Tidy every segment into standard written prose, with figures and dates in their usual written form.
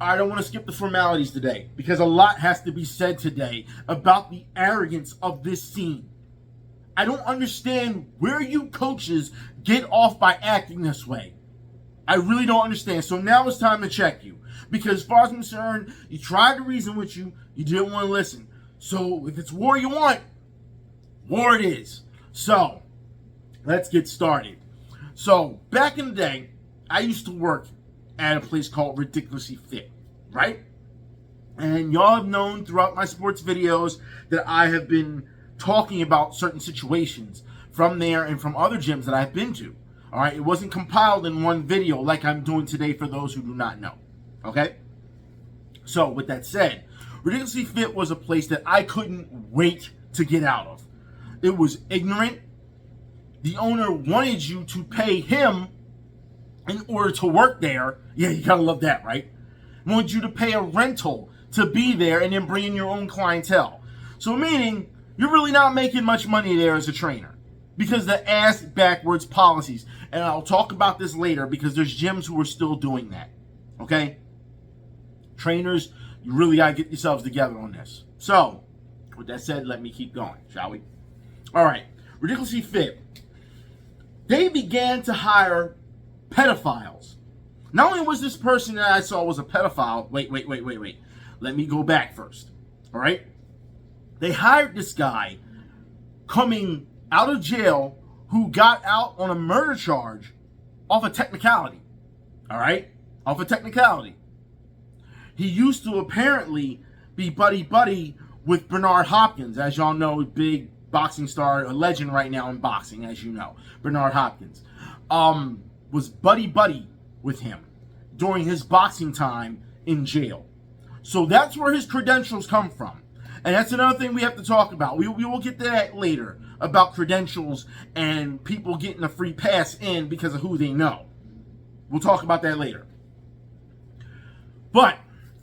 I don't want to skip the formalities today because a lot has to be said today about the arrogance of this scene. I don't understand where you coaches get off by acting this way. I really don't understand. So now it's time to check you. Because as far as I'm concerned, you tried to reason with you. You didn't want to listen. So if it's war you want, war it is. So let's get started. So back in the day, I used to work at a place called Ridiculously Fit, right? And y'all have known throughout my sports videos that I have been talking about certain situations from there and from other gyms that I've been to. All right, it wasn't compiled in one video like I'm doing today for those who do not know. Okay? So, with that said, Ridiculously Fit was a place that I couldn't wait to get out of. It was ignorant. The owner wanted you to pay him in order to work there. Yeah, you gotta love that, right? Wanted you to pay a rental to be there and then bring in your own clientele. So, meaning, you're really not making much money there as a trainer because the ass backwards policies. And I'll talk about this later because there's gyms who are still doing that. Okay? Trainers, you really got to get yourselves together on this. So, with that said, let me keep going, shall we? All right. Ridiculously Fit. They began to hire pedophiles. Not only was this person that I saw was a pedophile. Wait. Let me go back first. All right? They hired this guy coming out of jail who got out on a murder charge off a technicality. All right? Off a technicality. He used to apparently be buddy-buddy with Bernard Hopkins. As y'all know, big boxing star, a legend right now in boxing, as you know. Bernard Hopkins. Was buddy-buddy with him during his boxing time in jail. So that's where his credentials come from. And that's another thing we have to talk about. We will get to that later, about credentials and people getting a free pass in because of who they know. We'll talk about that later. But,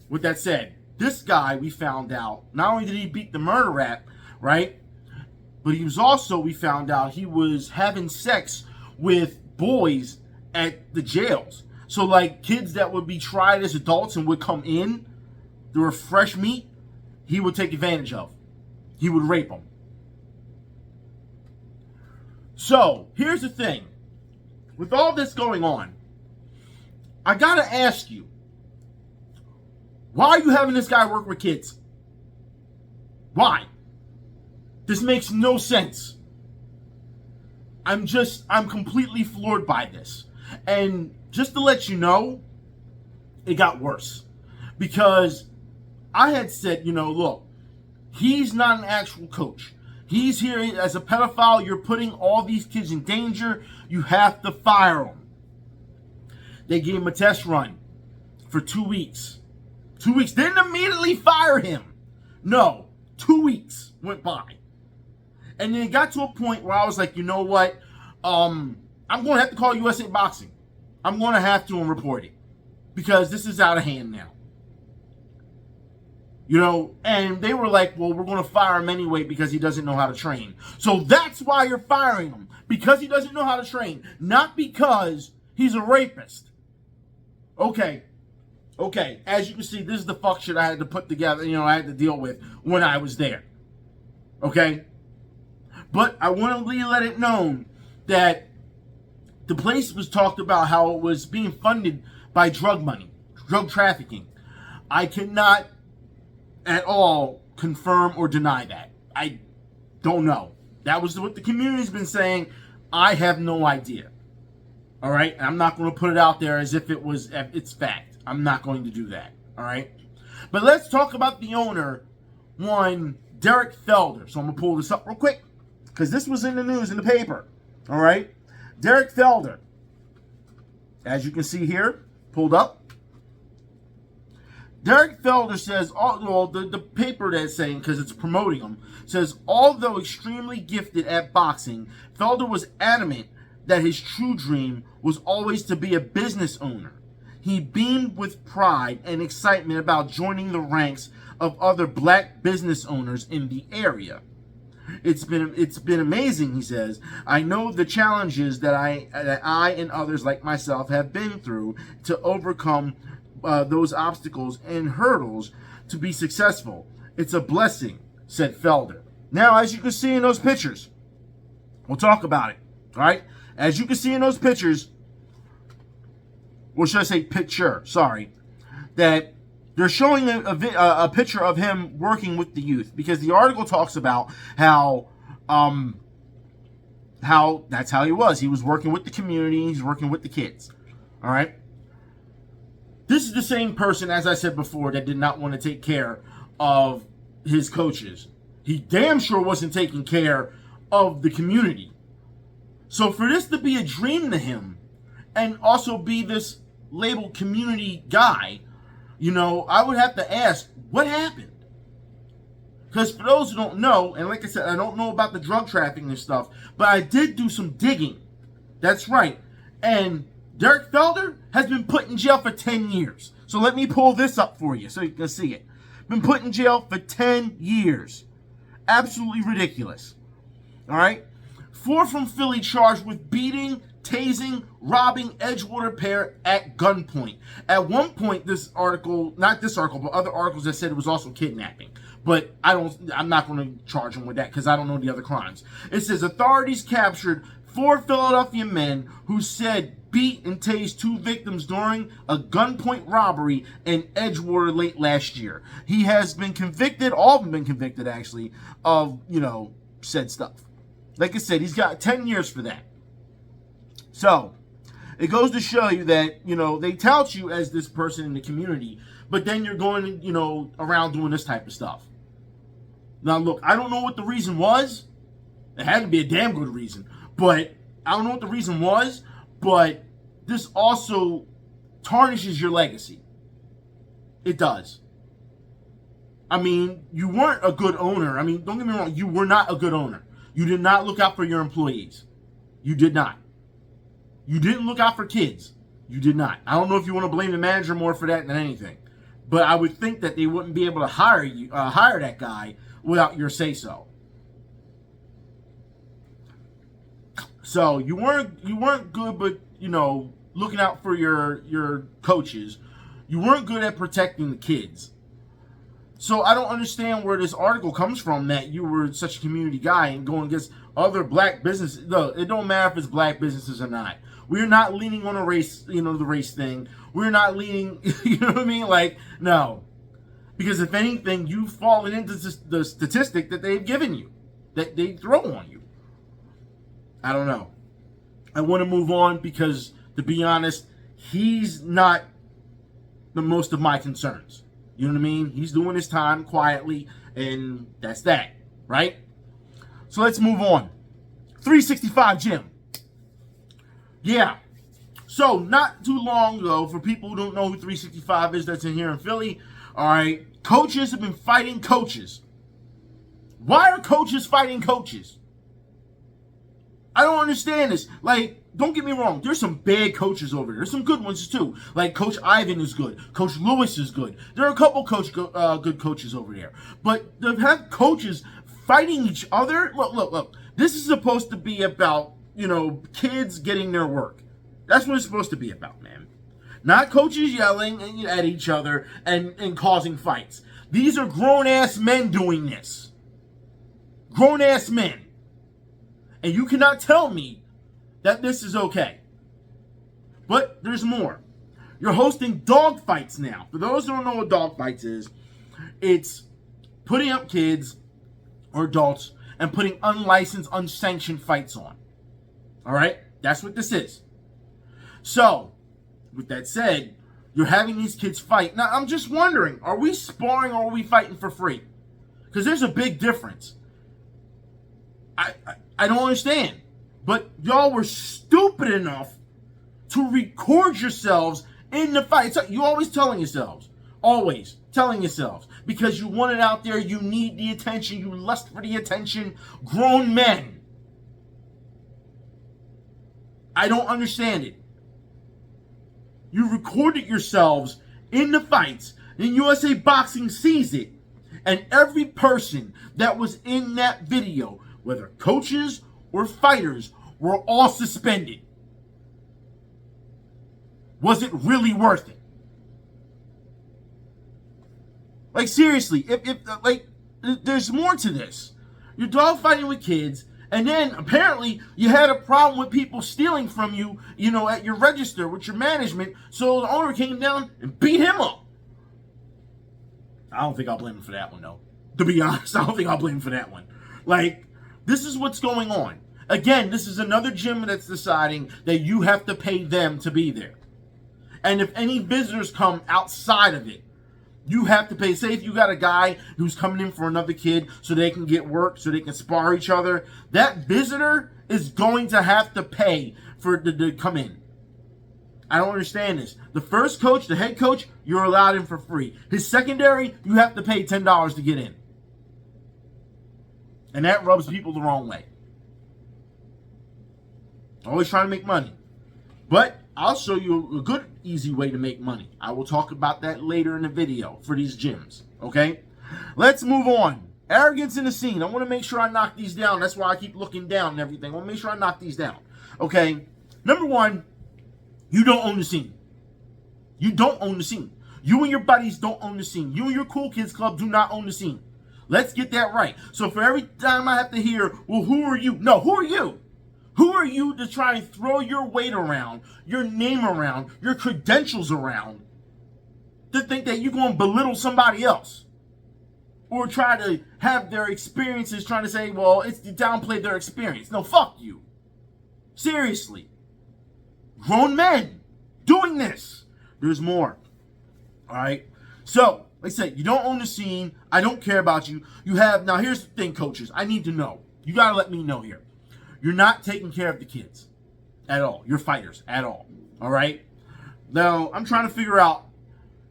with that said, this guy, we found out, not only did he beat the murder rap, right? But he was also, we found out, he was having sex with boys at the jails. So, like, kids that would be tried as adults and would come in, they were fresh meat, he would take advantage of. He would rape them. So, here's the thing. With all this going on, I gotta ask you, why are you having this guy work with kids? Why? This makes no sense. I'm completely floored by this. And just to let you know, it got worse. Because I had said, look, he's not an actual coach. He's here as a pedophile. You're putting all these kids in danger. You have to fire him. They gave him a test run for 2 weeks. 2 weeks. Didn't immediately fire him. No. 2 weeks went by. And then it got to a point where I was like, you know what? I'm going to have to call USA Boxing. I'm going to have to report it. Because this is out of hand now. And they were like, well, we're going to fire him anyway because he doesn't know how to train. So that's why you're firing him. Because he doesn't know how to train. Not because he's a rapist. Okay. As you can see, this is the fuck shit I had to put together, I had to deal with when I was there. Okay? But I want to let it known that the place was talked about how it was being funded by drug money, drug trafficking. I cannot at all confirm or deny that. I don't know. That was what the community's been saying. I have no idea. All right? I'm not going to put it out there as if it's fact. I'm not going to do that. All right? But let's talk about the owner, one Derek Felder. So I'm going to pull this up real quick because this was in the news, in the paper. All right? Derek Felder, as you can see here, pulled up. Derek Felder says, the paper that's saying, because it's promoting him, says, although extremely gifted at boxing, Felder was adamant that his true dream was always to be a business owner. He beamed with pride and excitement about joining the ranks of other black business owners in the area. It's been amazing, he says. I know the challenges that I and others like myself have been through to overcome those obstacles and hurdles to be successful. It's a blessing, said Felder. Now, as you can see in those pictures, we'll talk about it, all right? As you can see in those pictures, or should I say picture, sorry, that they're showing a picture of him working with the youth, because the article talks about how that's how he was. He was working with the community. He's working with the kids. All right. This is the same person, as I said before, that did not want to take care of his coaches. He damn sure wasn't taking care of the community. So for this to be a dream to him and also be this labeled community guy, you know, I would have to ask, what happened? Because for those who don't know, and like I said, I don't know about the drug trafficking and stuff, but I did do some digging. That's right. And Derek Felder has been put in jail for 10 years. So let me pull this up for you so you can see it. Been put in jail for 10 years. Absolutely ridiculous. All right? 4 from Philly charged with beating, tasing, robbing Edgewater pair at gunpoint. At one point, this article, not this article, but other articles that said it was also kidnapping. But I'm not going to charge him with that because I don't know the other crimes. It says authorities captured 4 Philadelphia men who said beat and tased 2 victims during a gunpoint robbery in Edgewater late last year. He has been convicted, all of them been convicted actually, of, you know, said stuff. Like I said, he's got 10 years for that. So, it goes to show you that, you know, they tout you as this person in the community, but then you're going, you know, around doing this type of stuff. Now, look, I don't know what the reason was. It had to be a damn good reason. But I don't know what the reason was, but this also tarnishes your legacy. It does. I mean, you weren't a good owner. I mean, don't get me wrong, you were not a good owner. You did not look out for your employees. You did not. You didn't look out for kids. You did not. I don't know if you want to blame the manager more for that than anything, but I would think that they wouldn't be able to hire that guy without your say-so. So you weren't good, but you know, looking out for your coaches. You weren't good at protecting the kids. So I don't understand where this article comes from that you were such a community guy and going against other black businesses. Look, it don't matter if it's black businesses or not. We're not leaning on a race, you know, the race thing. We're not leaning, you know what I mean? Like, no. Because if anything, you've fallen into the statistic that they've given you, that they throw on you. I don't know. I want to move on because, to be honest, he's not the most of my concerns. You know what I mean? He's doing his time quietly, and that's that, right? So let's move on. 365 Gym. Yeah. So not too long ago, for people who don't know who 365 is that's in here in Philly, all right, coaches have been fighting coaches. Why are coaches fighting coaches? I don't understand this. Like, don't get me wrong. There's some bad coaches over there. There's some good ones too. Like Coach Ivan is good. Coach Lewis is good. There are a couple good coaches over there. But to have coaches fighting each other, look. This is supposed to be about, you know, kids getting their work. That's what it's supposed to be about, man. Not coaches yelling at each other and causing fights. These are grown-ass men doing this. Grown-ass men. And you cannot tell me that this is okay. But there's more. You're hosting dog fights now. For those who don't know what dog fights is, it's putting up kids or adults and putting unlicensed, unsanctioned fights on. All right? That's what this is. So, with that said, you're having these kids fight. Now, I'm just wondering, are we sparring or are we fighting for free? Because there's a big difference. I don't understand. But y'all were stupid enough to record yourselves in the fight. So you always telling yourselves. Always telling yourselves. Because you want it out there. You need the attention. You lust for the attention. Grown men. I don't understand it. You recorded yourselves in the fights. Then USA Boxing sees it. And every person that was in that video, whether coaches or fighters, were all suspended. Was it really worth it? Like, seriously, if like, there's more to this. You're dogfighting with kids, and then apparently you had a problem with people stealing from you, at your register with your management, so the owner came down and beat him up. I don't think I'll blame him for that one, though. To be honest, I don't think I'll blame him for that one. Like, this is what's going on. Again, this is another gym that's deciding that you have to pay them to be there. And if any visitors come outside of it, you have to pay. Say if you got a guy who's coming in for another kid so they can get work, so they can spar each other, that visitor is going to have to pay for to come in. I don't understand this. The first coach, the head coach, you're allowed in for free. His secondary, you have to pay $10 to get in. And that rubs people the wrong way. Always trying to make money. But I'll show you a good, easy way to make money. I will talk about that later in the video for these gyms, okay? Let's move on. Arrogance in the scene. I want to make sure I knock these down. That's why I keep looking down and everything. I want to make sure I knock these down, okay? Number one, you don't own the scene. You don't own the scene. You and your buddies don't own the scene. You and your cool kids club do not own the scene. Let's get that right. So for every time I have to hear, well, who are you? No, who are you? Who are you to try and throw your weight around, your name around, your credentials around, to think that you're going to belittle somebody else? Or try to have their experiences trying to say, well, it's to downplay their experience. No, fuck you. Seriously. Grown men doing this. There's more. All right? So, like I said, you don't own the scene. I don't care about you. You have, now here's the thing, coaches. I need to know. You got to let me know here. You're not taking care of the kids at all. Your fighters at all. All right? Now, I'm trying to figure out,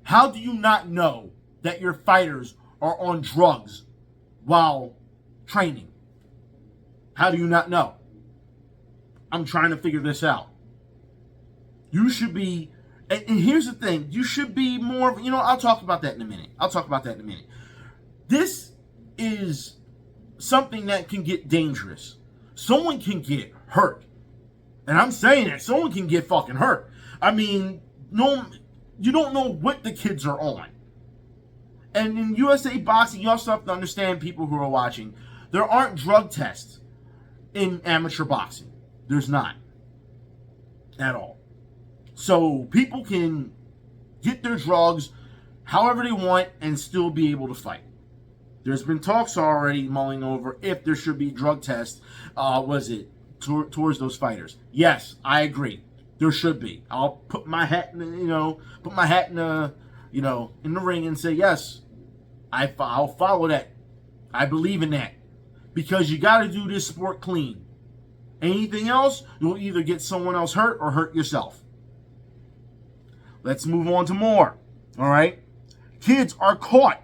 how do you not know that your fighters are on drugs while training? How do you not know? I'm trying to figure this out. You should be, and here's the thing, you should be more, I'll talk about that in a minute. This is something that can get dangerous. Someone can get hurt. And I'm saying that. Someone can get fucking hurt. I mean, no, you don't know what the kids are on. And in USA boxing, you also have to understand, people who are watching, there aren't drug tests in amateur boxing. There's not. At all. So people can get their drugs however they want and still be able to fight. There's been talks already mulling over if there should be drug tests, towards those fighters. Yes, I agree. There should be. I'll put my hat in the, in the ring and say, yes, I'll follow that. I believe in that. Because you got to do this sport clean. Anything else, you'll either get someone else hurt or hurt yourself. Let's move on to more. All right? Kids are caught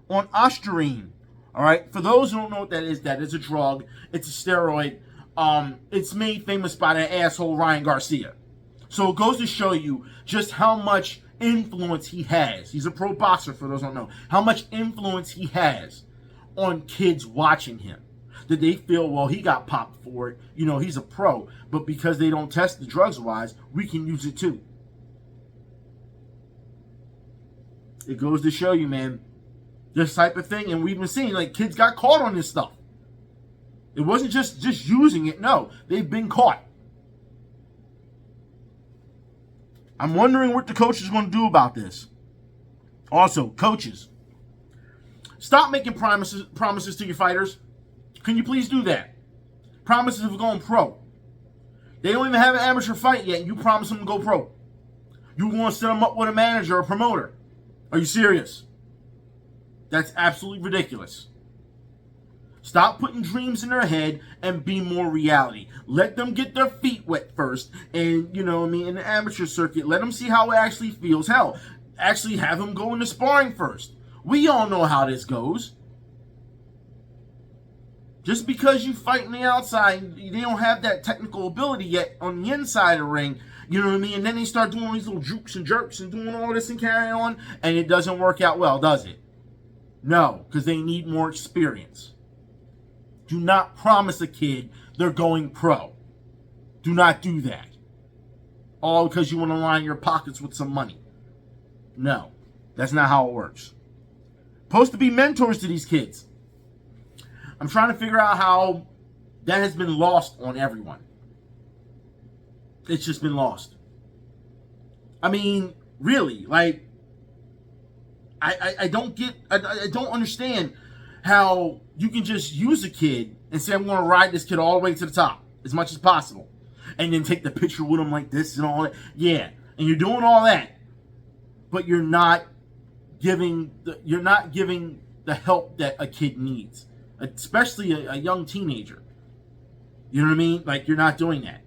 on Ostarine. All right? For those who don't know what that is a drug. It's a steroid. It's made famous by that asshole Ryan Garcia. So it goes to show you just how much influence he has. He's a pro boxer, for those who don't know. How much influence he has on kids watching him. That they feel, well, he got popped for it. He's a pro. But because they don't test the drugs wise, we can use it too. It goes to show you, man, this type of thing. And we've been seeing, like, kids got caught on this stuff. It wasn't just using it. No, they've been caught. I'm wondering what the coach is going to do about this. Also, coaches, stop making promises to your fighters. Can you please do that? Promises of going pro. They don't even have an amateur fight yet. You promise them to go pro. You want to set them up with a manager or a promoter. Are you serious? That's absolutely ridiculous. Stop putting dreams in their head and be more reality. Let them get their feet wet first. And, in the amateur circuit, let them see how it actually feels. Hell, actually have them go into sparring first. We all know how this goes. Just because you fight on the outside, they don't have that technical ability yet on the inside of the ring. You know what I mean? And then they start doing all these little jukes and jerks and doing all this and carrying on. And it doesn't work out well, does it? No, because they need more experience. Do not promise a kid they're going pro. Do not do that. All because you want to line your pockets with some money. No, that's not how it works. Supposed to be mentors to these kids. I'm trying to figure out how that has been lost on everyone. It's just been lost. I mean, really, like, I don't understand how you can just use a kid and say, I'm going to ride this kid all the way to the top as much as possible. And then take the picture with him like this and all that. Yeah, and you're doing all that. But you're not giving the help that a kid needs. Especially a young teenager. You know what I mean? Like, you're not doing that.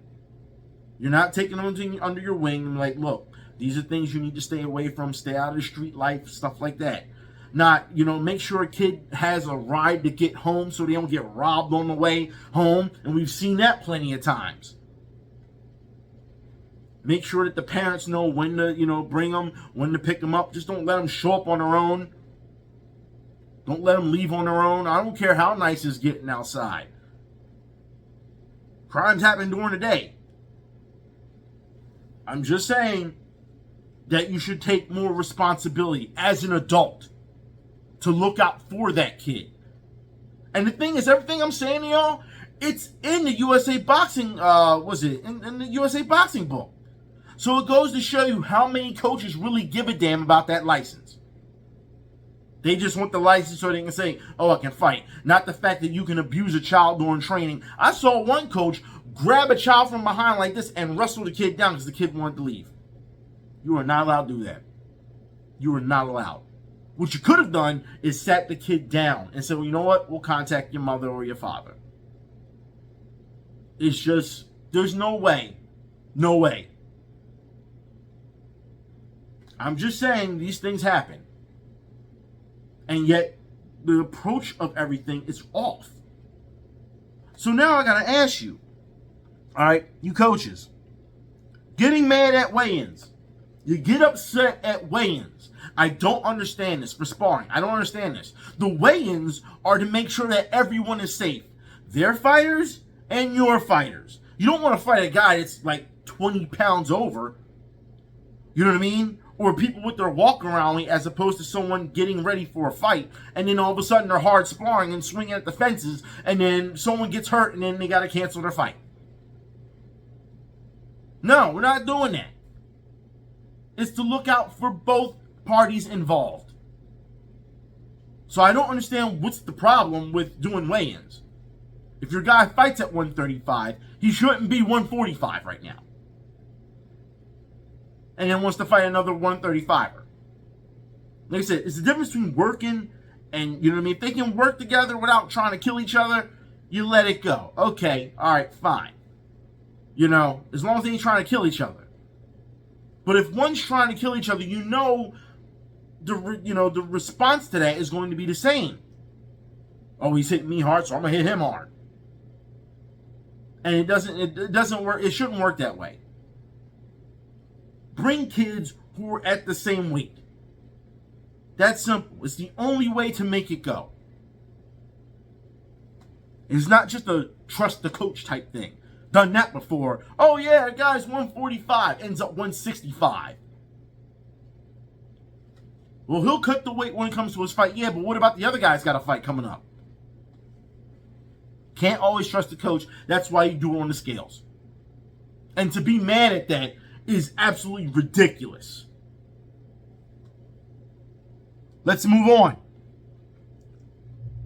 You're not taking them under your wing and like, look, these are things you need to stay away from. Stay out of the street life, stuff like that. Not, make sure a kid has a ride to get home so they don't get robbed on the way home. And we've seen that plenty of times. Make sure that the parents know when to, bring them, when to pick them up. Just don't let them show up on their own. Don't let them leave on their own. I don't care how nice it's getting outside. Crimes happen during the day. I'm just saying that you should take more responsibility as an adult to look out for that kid. And the thing is, everything I'm saying to y'all, it's in the USA Boxing, in the USA Boxing book. So it goes to show you how many coaches really give a damn about that license. They just want the license so they can say, oh, I can fight. Not the fact that you can abuse a child during training. I saw one coach grab a child from behind like this and wrestle the kid down because the kid wanted to leave. You are not allowed to do that. You are not allowed. What you could have done is sat the kid down and said, well, you know what? We'll contact your mother or your father. It's just, there's no way. No way. I'm just saying these things happen. And yet, the approach of everything is off. So now I got to ask you, all right, you coaches, getting mad at weigh-ins. You get upset at weigh-ins. I don't understand this for sparring. I don't understand this. The weigh-ins are to make sure that everyone is safe. Their fighters and your fighters. You don't want to fight a guy that's like 20 pounds over. You know what I mean? Or people with their walk around me as opposed to someone getting ready for a fight. And then all of a sudden they're hard sparring and swinging at the fences. And then someone gets hurt and then they got to cancel their fight. No, we're not doing that. It's to look out for both parties involved. So I don't understand what's the problem with doing weigh-ins. If your guy fights at 135, he shouldn't be 145 right now. And then wants to fight another 135er. Like I said, it's the difference between working and, you know what I mean? If they can work together without trying to kill each other, you let it go. Okay, all right, fine. As long as they ain't trying to kill each other. But if one's trying to kill each other, the response to that is going to be the same. Oh, he's hitting me hard, so I'm gonna hit him hard. And it doesn't work. It shouldn't work that way. Bring kids who are at the same weight. That's simple. It's the only way to make it go. It's not just a trust the coach type thing. Done that before. Oh yeah, a guy's 145, ends up 165. Well, he'll cut the weight when it comes to his fight. Yeah, but what about the other guy's got a fight coming up? Can't always trust the coach. That's why you do it on the scales. And to be mad at that is absolutely ridiculous. Let's move on.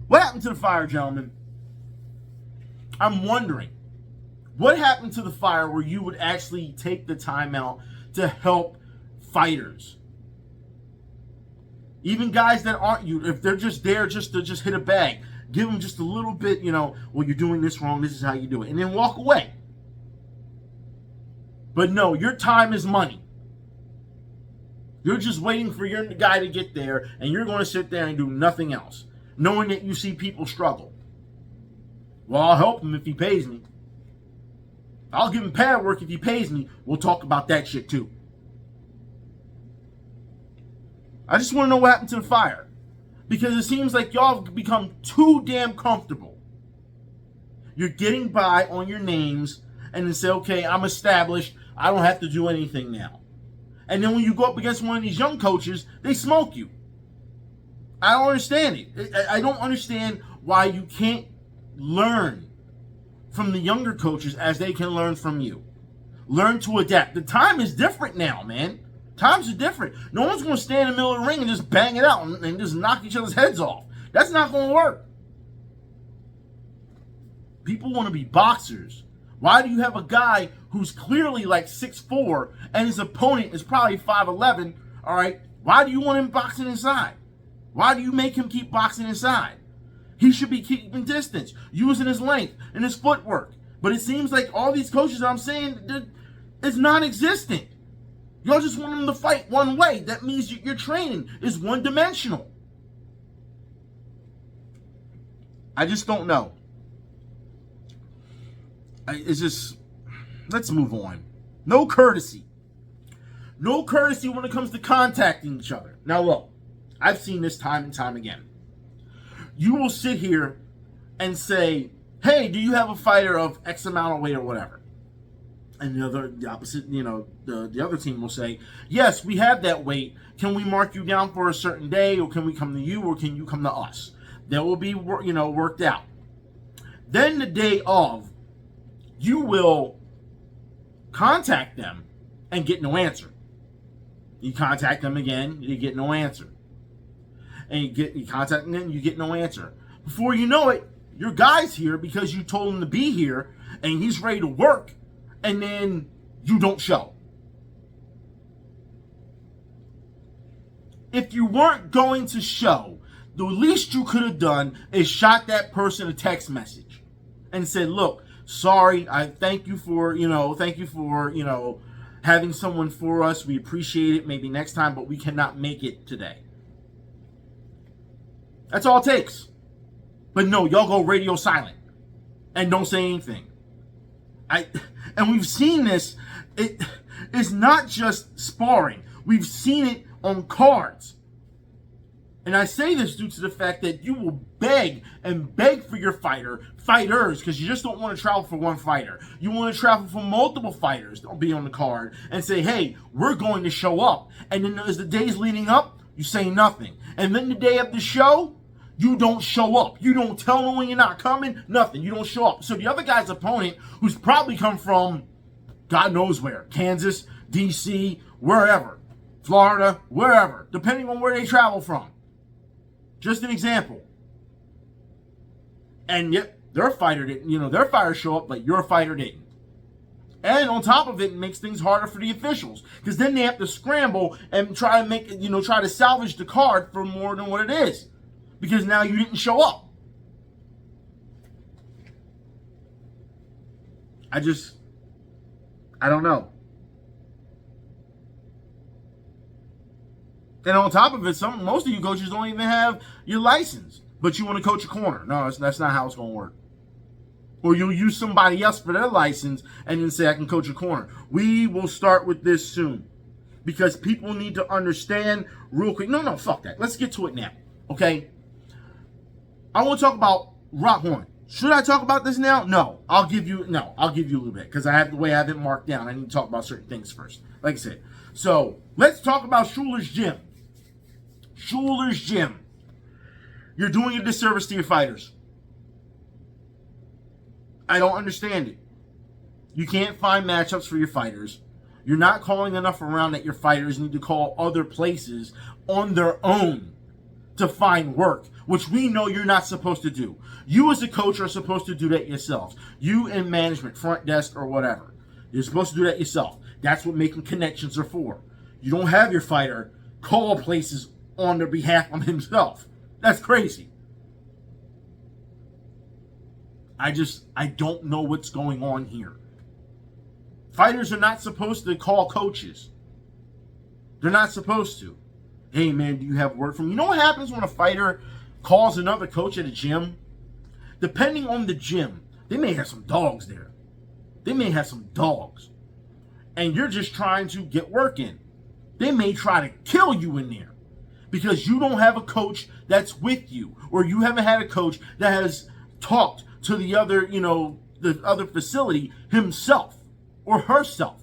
What happened to the fire, gentlemen? I'm wondering, what happened to the fire where you would actually take the time out to help fighters? Even guys that aren't you, if they're just there just to hit a bag, give them just a little bit, well, you're doing this wrong, this is how you do it, and then walk away. But no, your time is money. You're just waiting for your guy to get there, and you're going to sit there and do nothing else, knowing that you see people struggle. Well, I'll help him if he pays me. I'll give him pad work if he pays me. We'll talk about that shit too. I just want to know what happened to the fire. Because it seems like y'all have become too damn comfortable. You're getting by on your names and then say, okay, I'm established. I don't have to do anything now. And then when you go up against one of these young coaches, they smoke you. I don't understand it. I don't understand why you can't learn from the younger coaches as they can learn from you. Learn to adapt. The time is different now, man. Times are different. No one's going to stand in the middle of the ring and just bang it out and just knock each other's heads off. That's not going to work. People want to be boxers. Why do you have a guy who's clearly like 6'4" and his opponent is probably 5'11"? All right. Why do you want him boxing inside? Why do you make him keep boxing inside? He should be keeping distance, using his length and his footwork. But it seems like all these coaches I'm saying, it's non-existent. Y'all just want them to fight one way. That means your training is one-dimensional. I just don't know. It's just, let's move on. No courtesy. No courtesy when it comes to contacting each other. Now look, I've seen this time and time again. You will sit here and say, hey, do you have a fighter of X amount of weight or whatever? And the opposite, the other team will say, yes, we have that weight. Can we mark you down for a certain day, or can we come to you, or can you come to us? That will be, worked out. Then the day of, you will contact them and get no answer. You contact them again, you get no answer. And you contact them, you get no answer. Before you know it, your guy's here because you told him to be here, and he's ready to work, and then you don't show. If you weren't going to show, the least you could have done is shot that person a text message and said, look, sorry, I thank you for having someone for us. We appreciate it. Maybe next time, but we cannot make it today. That's all it takes. But no, y'all go radio silent and don't say anything. And we've seen this. It's not just sparring. We've seen it on cards. And I say this due to the fact that you will beg and beg for your fighters, because you just don't want to travel for one fighter. You want to travel for multiple fighters to be on the card and say, hey, we're going to show up. And then as the days leading up, you say nothing. And then the day of the show, you don't show up. You don't tell them when you're not coming, nothing. You don't show up. So the other guy's opponent, who's probably come from God knows where, Kansas, D.C., wherever, Florida, wherever, depending on where they travel from. Just an example. And yet their fighter didn't, their fighter show up, but your fighter didn't. And on top of it, it makes things harder for the officials, because then they have to scramble and try to salvage the card for more than what it is, because now you didn't show up. I don't know. And on top of it, most of you coaches don't even have your license, but you want to coach a corner. No, that's not how it's going to work. Or you'll use somebody else for their license and then say, I can coach a corner. We will start with this soon, because people need to understand real quick. No, fuck that. Let's get to it now, okay? I want to talk about Rock Horn. Should I talk about this now? No, I'll give you a little bit, because I have the way I have it marked down. I need to talk about certain things first, like I said. So let's talk about Schuler's Gym. Schuler's Gym. You're doing a disservice to your fighters. I don't understand it. You can't find matchups for your fighters. You're not calling enough around that your fighters need to call other places on their own to find work, which we know you're not supposed to do. You as a coach are supposed to do that yourselves. You in management, front desk, or whatever. You're supposed to do that yourself. That's what making connections are for. You don't have your fighter call places on their behalf of himself. That's crazy. I don't know what's going on here. Fighters are not supposed to call coaches. They're not supposed to. Hey man, do you have work from me? You know what happens when a fighter calls another coach at a gym? Depending on the gym, they may have some dogs there. They may have some dogs. And you're just trying to get work in. They may try to kill you in there, because you don't have a coach that's with you, or you haven't had a coach that has talked to the other, the other facility himself or herself.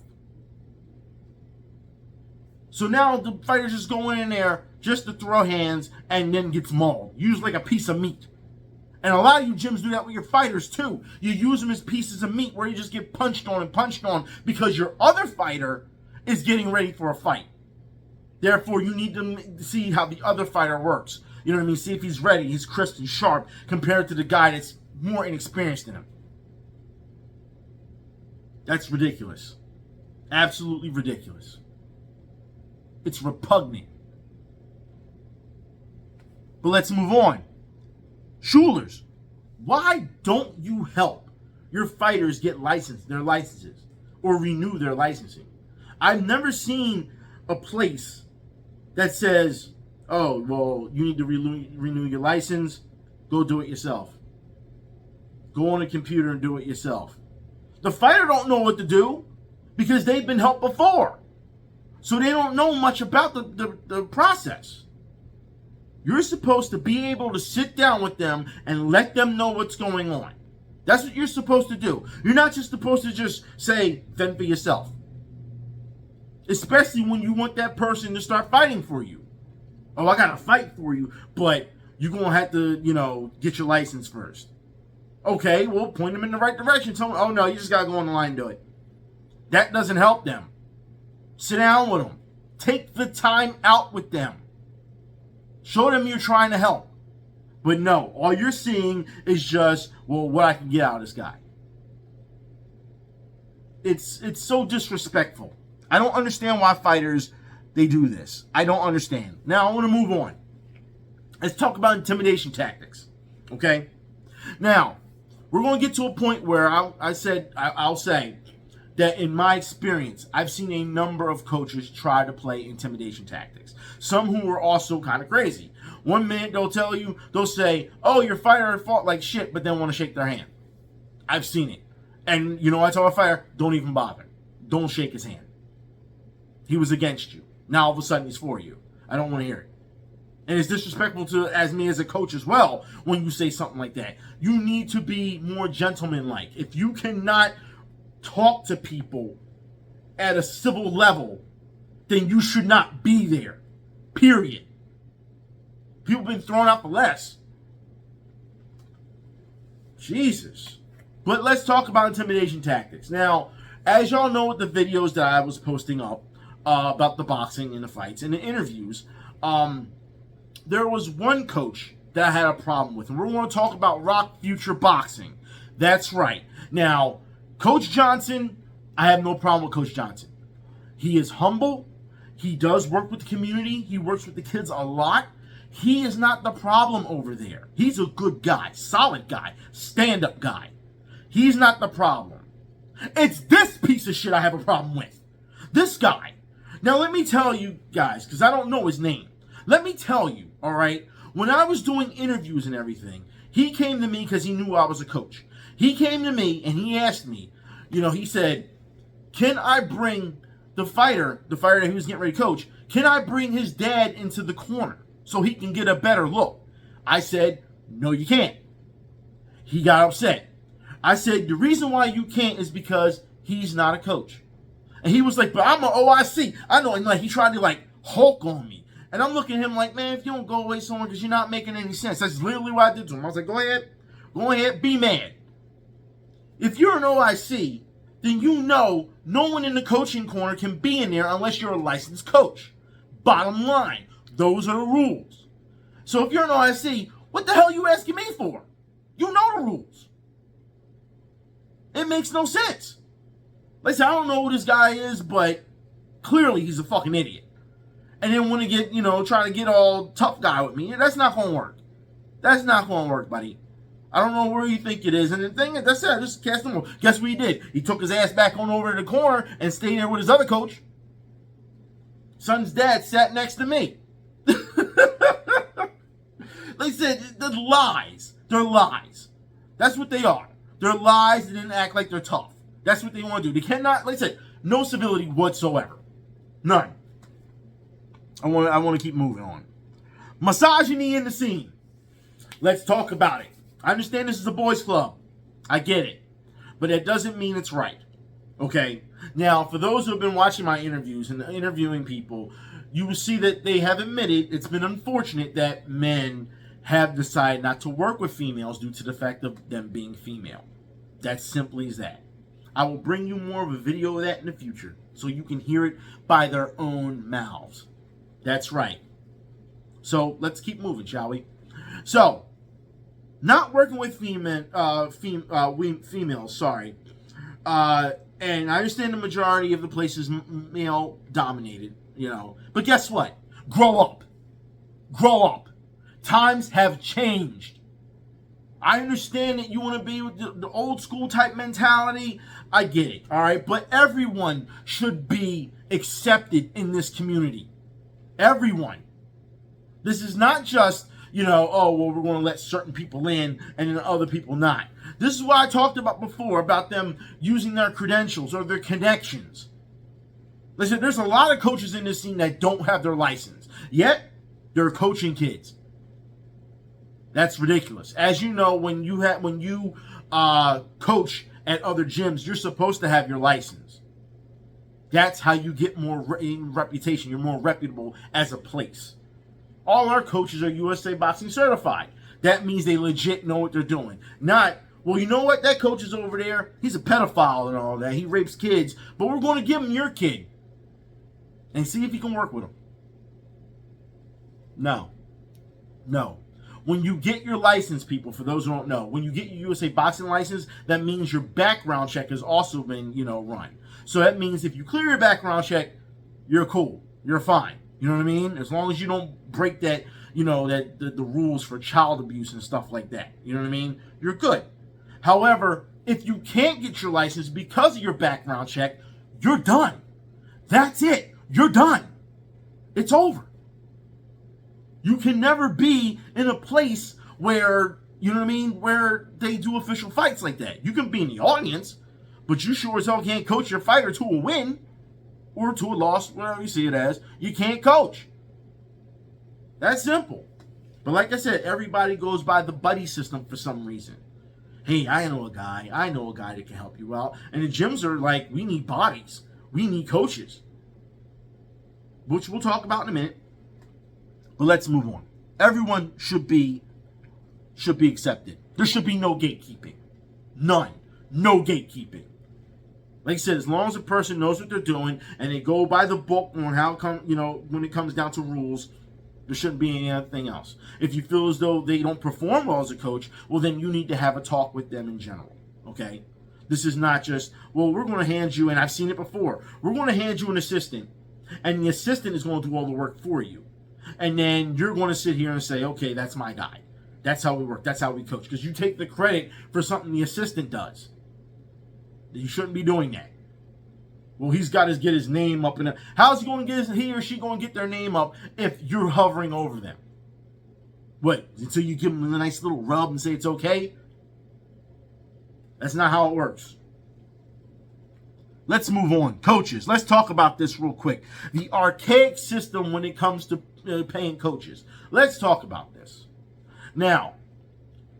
So now the fighter's just going in there just to throw hands and then gets mauled. Used like a piece of meat. And a lot of you gyms do that with your fighters too. You use them as pieces of meat where you just get punched on because your other fighter is getting ready for a fight. Therefore, you need to see how the other fighter works. You know what I mean? See if he's ready, he's crisp and sharp compared to the guy that's more inexperienced than him. That's ridiculous. Absolutely ridiculous. It's repugnant. But let's move on. Schulers, why don't you help your fighters get their licenses or renew their licensing? I've never seen a place that says, oh, well, you need to renew your license. Go do it yourself. Go on a computer and do it yourself. The fighter don't know what to do because they've been helped before. So they don't know much about the process. You're supposed to be able to sit down with them and let them know what's going on. That's what you're supposed to do. You're not just supposed to just say, fend for yourself. Especially when you want that person to start fighting for you. Oh, I got to fight for you, but you're going to have to, get your license first. Okay, well, point them in the right direction. Tell them, oh, no, you just got to go on the line and do it. That doesn't help them. Sit down with them. Take the time out with them. Show them you're trying to help. But no, all you're seeing is just, well, what I can get out of this guy. It's so disrespectful. I don't understand why fighters, they do this. I don't understand. Now, I want to move on. Let's talk about intimidation tactics. Okay? Now, we're going to get to a point where I'll say that in my experience, I've seen a number of coaches try to play intimidation tactics. Some who are also kind of crazy. One minute they'll say, oh, your fighter fought like shit, but then want to shake their hand. I've seen it. And, I tell a fighter, don't even bother. Don't shake his hand. He was against you. Now all of a sudden he's for you. I don't want to hear it. And it's disrespectful to me as a coach as well when you say something like that. You need to be more gentlemanlike. If you cannot talk to people at a civil level, then you should not be there. Period. People have been thrown out for less. Jesus. But let's talk about intimidation tactics. Now, as y'all know with the videos that I was posting up about the boxing and the fights and the interviews, there was one coach that I had a problem with. And we're going to talk about Rock Future Boxing. That's right. Now, Coach Johnson, I have no problem with Coach Johnson. He is humble. He does work with the community. He works with the kids a lot. He is not the problem over there. He's a good guy, solid guy, stand-up guy. He's not the problem. It's this piece of shit I have a problem with. This guy. Now, let me tell you guys, because I don't know his name. Let me tell you, all right, when I was doing interviews and everything, he came to me because he knew I was a coach. He came to me and he asked me, he said, can I bring the fighter that he was getting ready to coach, can I bring his dad into the corner so he can get a better look? I said, no, you can't. He got upset. I said, the reason why you can't is because he's not a coach. And he was like, but I'm an OIC. I know, and he tried to Hulk on me. And I'm looking at him like, man, if you don't go away somewhere because you're not making any sense. That's literally what I did to him. I was like, go ahead, be mad. If you're an OIC, then no one in the coaching corner can be in there unless you're a licensed coach. Bottom line, those are the rules. So if you're an OIC, what the hell are you asking me for? You know the rules. It makes no sense. Like I said, I don't know who this guy is, but clearly he's a fucking idiot. And then want to get, trying to get all tough guy with me. That's not going to work. That's not going to work, buddy. I don't know where you think it is. And the thing is, that's it. Just cast him over. Guess what he did? He took his ass back on over to the corner and stayed there with his other coach. Son's dad sat next to me. Like I said, they're lies. They're lies. That's what they are. They're lies that didn't act like they're tough. That's what they want to do. They cannot, like I said, no civility whatsoever. None. I want to keep moving on. Misogyny in the scene. Let's talk about it. I understand this is a boys' club. I get it. But that doesn't mean it's right. Okay? Now, for those who have been watching my interviews and interviewing people, you will see that they have admitted it's been unfortunate that men have decided not to work with females due to the fact of them being female. That's simply as that. I will bring you more of a video of that in the future so you can hear it by their own mouths. That's right. So let's keep moving, shall we? So, not working with females, sorry. And I understand the majority of the place is male dominated, But guess what? Grow up. Grow up. Times have changed. I understand that you want to be with the old school type mentality. I get it, all right? But everyone should be accepted in this community. Everyone. This is not just, we're going to let certain people in and then other people not. This is what I talked about before, about them using their credentials or their connections. Listen, there's a lot of coaches in this scene that don't have their license, yet they're coaching kids. That's ridiculous. As you know, when you coach at other gyms, you're supposed to have your license. That's how you get more reputation. You're more reputable as a place. All our coaches are USA Boxing certified. That means they legit know what they're doing. Not, well, you know what? That coach is over there. He's a pedophile and all that. He rapes kids. But we're going to give him your kid and see if he can work with him. No. When you get your license, people, for those who don't know, when you get your USA Boxing license, that means your background check has also been, run. So that means if you clear your background check, you're cool. You're fine. You know what I mean? As long as you don't break that, the rules for child abuse and stuff like that. You know what I mean? You're good. However, if you can't get your license because of your background check, you're done. That's it. You're done. It's over. You can never be in a place where, where they do official fights like that. You can be in the audience, but you sure as hell can't coach your fighter to a win or to a loss, whatever you see it as. You can't coach. That's simple. But like I said, everybody goes by the buddy system for some reason. Hey, I know a guy that can help you out. And the gyms are like, we need bodies. We need coaches. Which we'll talk about in a minute. But let's move on. Everyone should be accepted. There should be no gatekeeping. None. No gatekeeping. Like I said, as long as a person knows what they're doing and they go by the book on how when it comes down to rules, there shouldn't be anything else. If you feel as though they don't perform well as a coach, well, then you need to have a talk with them in general. Okay? This is not just, well, we're going to hand you, and I've seen it before, we're going to hand you an assistant, and the assistant is going to do all the work for you. And then you're going to sit here and say, okay, that's my guy. That's how we work. That's how we coach. Because you take the credit for something the assistant does. You shouldn't be doing that. Well, he's got to get his name up. How's he going to get he or she going to get their name up if you're hovering over them? What? Until you give them a nice little rub and say it's okay? That's not how it works. Let's move on. Coaches. Let's talk about this real quick. The archaic system when it comes to paying coaches. Let's talk about this. Now,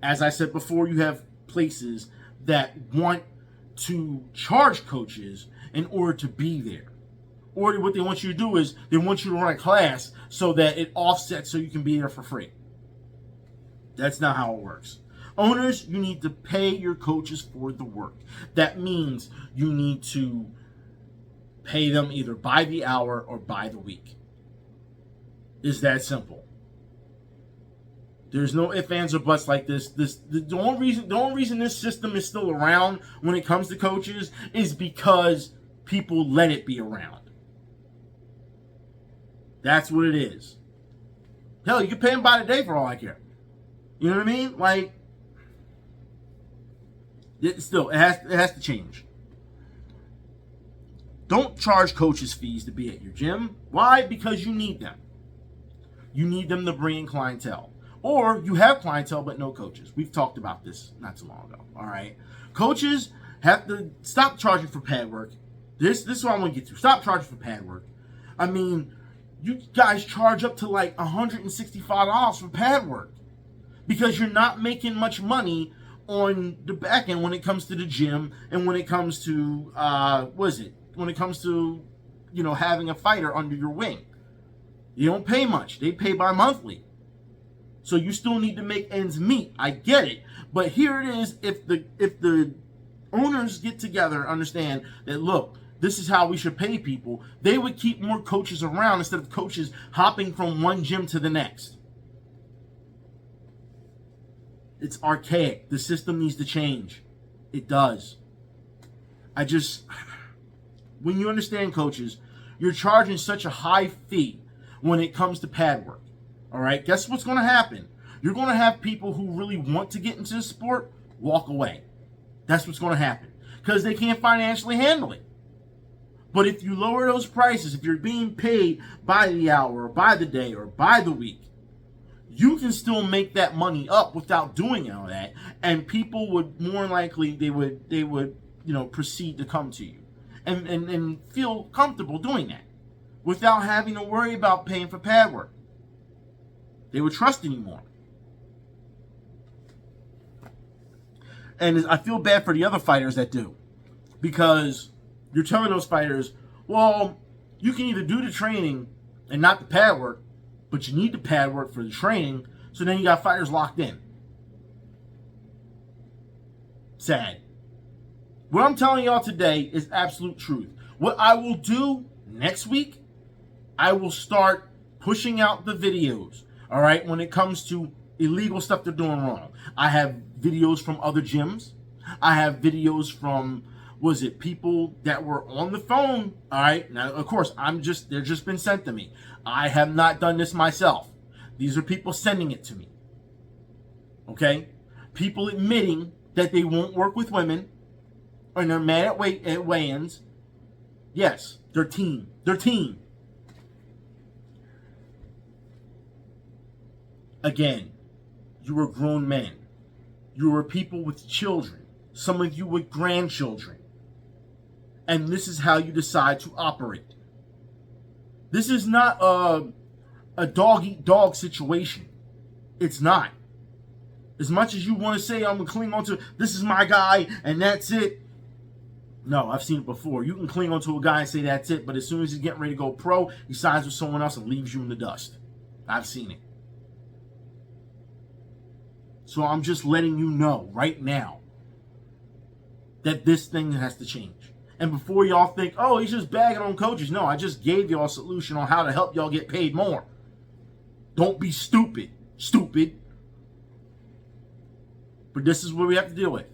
as I said before, you have places that want to charge coaches in order to be there. Or what they want you to do is they want you to run a class so that it offsets so you can be there for free. That's not how it works. Owners, you need to pay your coaches for the work. That means you need to pay them either by the hour or by the week. It's that simple. There's no ifs, ands, or buts like this. The only reason this system is still around when it comes to coaches is because people let it be around. That's what it is. Hell, you can pay them by the day for all I care. You know what I mean? Like, it has to change. Don't charge coaches fees to be at your gym. Why? Because you need them. You need them to bring in clientele. Or you have clientele but no coaches. We've talked about this not too long ago. All right. Coaches have to stop charging for pad work. This is what I want to get to. Stop charging for pad work. I mean, you guys charge up to like $165 for pad work because you're not making much money on the back end when it comes to the gym and when it comes to when it comes to, having a fighter under your wing. You don't pay much. They pay by monthly. So you still need to make ends meet. I get it. But here it is, if the owners get together and understand that, look, this is how we should pay people, they would keep more coaches around instead of coaches hopping from one gym to the next. It's archaic. The system needs to change. It does. When you understand, coaches, you're charging such a high fee when it comes to pad work. All right? Guess what's going to happen? You're going to have people who really want to get into the sport walk away. That's what's going to happen because they can't financially handle it. But if you lower those prices, if you're being paid by the hour or by the day or by the week, you can still make that money up without doing all that, and people would more likely they would proceed to come to you and feel comfortable doing that without having to worry about paying for pad work. They would trust anymore. And I feel bad for the other fighters that do, because you're telling those fighters, well, you can either do the training and not the pad work, but you need the pad work for the training, so then you got fighters locked in. Sad. What I'm telling y'all today is absolute truth. What I will do next week, I will start pushing out the videos, all right, when it comes to illegal stuff they're doing wrong. I have videos from other gyms. I have videos from, people that were on the phone, all right? Now, of course, they're just been sent to me. I have not done this myself. These are people sending it to me, okay? People admitting that they won't work with women and they're mad at weigh-ins. Yes, they're team. Again, you were grown men. You were people with children. Some of you with grandchildren. And this is how you decide to operate. This is not a dog-eat-dog situation. It's not. As much as you want to say, I'm going to cling on to, this is my guy, and that's it. No, I've seen it before. You can cling on to a guy and say that's it, but as soon as he's getting ready to go pro, he signs with someone else and leaves you in the dust. I've seen it. So I'm just letting you know right now that this thing has to change. And before y'all think, oh, he's just bagging on coaches. No, I just gave y'all a solution on how to help y'all get paid more. Don't be stupid. But this is what we have to deal with.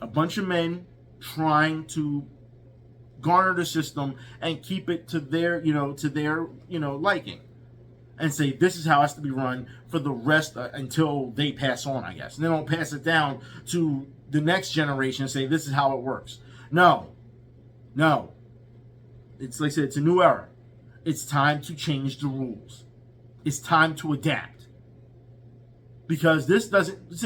A bunch of men trying to garner the system and keep it to their liking. And say, this is how it has to be run for the rest until they pass on, I guess. And they don't pass it down to the next generation and say, this is how it works. No. It's like I said, it's a new era. It's time to change the rules. It's time to adapt. Because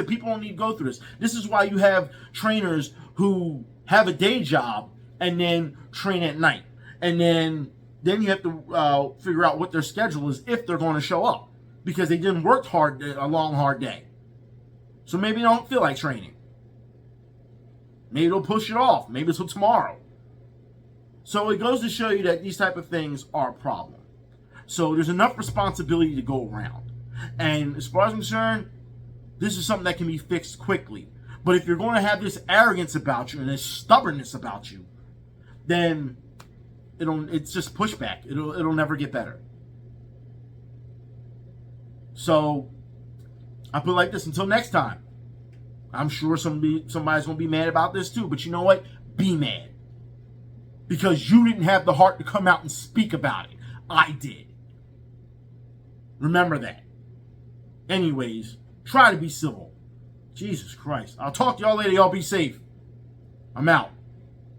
people don't need to go through this. This is why you have trainers who have a day job and then train at night. And then you have to figure out what their schedule is if they're going to show up. Because they didn't work hard, a long, hard day. So maybe they don't feel like training. Maybe they'll push it off. Maybe it's till tomorrow. So it goes to show you that these type of things are a problem. So there's enough responsibility to go around. And as far as I'm concerned, this is something that can be fixed quickly. But if you're going to have this arrogance about you and this stubbornness about you, then it's just pushback. It'll never get better. So I put it like this, until next time. I'm sure somebody's going to be mad about this too, but you know what? Be mad. Because you didn't have the heart to come out and speak about it. I did. Remember that. Anyways, try to be civil. Jesus Christ. I'll talk to y'all later. Y'all be safe. I'm out.